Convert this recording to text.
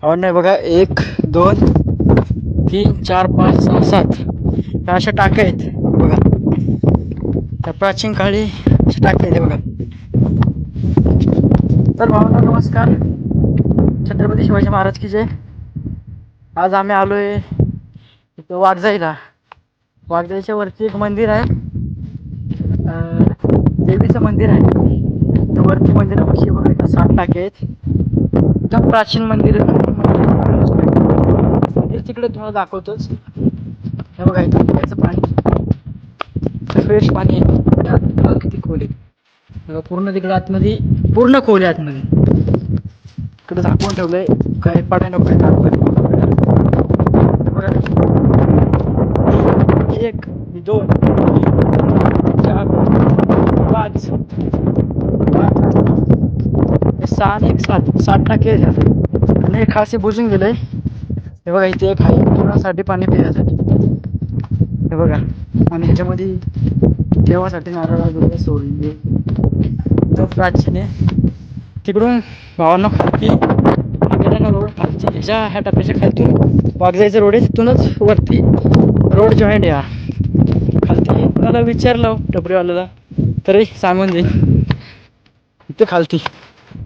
हो नाही बघा, 1 2 3 4 5 6 7 ह्या अशा टाक्या आहेत बघा. त्या प्राचीन काळी अशा टाक्या आहेत बघा. तर भावांनो नमस्कार, छत्रपती शिवाजी महाराज की जय. आज आम्ही आलोय इथं वाघजाईला. वाघजाईच्या वरती एक मंदिर आहे, देवीचं मंदिर आहे. तर वरती मंदिरापाशी बघा इथं 7 टाके आहेत. एकदम प्राचीन मंदिर आहे. मंदिर तिकडे तुम्हाला दाखवतोच. हे बघा इथं पिण्याचं पाणी, फ्रेश पाणी आहे. किती खोल आहे पूर्ण तिकडे आतमध्ये, पूर्ण खोल आहे आतमध्ये. इकडे झाकून ठेवलंय, काय पडाय नको बघा. 1 2 4 5 6 आणि 1 7 7 टाके आहेत. आणि एक खास बुजून गेलंय. हे बघा इथे एक आहे पुरासाठी पाणी पिण्यासाठी. हे बघा, आणि ह्याच्यामध्ये देवासाठी नारळ वगैरे सोडले. तो प्राचीन आहे. तिकडून भावांना खालती रोड खालती ह्या टप्प्याच्या खालतून वाघजाईचा रोड आहे, तिथूनच वरती रोड जॉईंट या खालती. मला विचारलं टपरीवाल्याला तरी सांगून देईन इथे खालती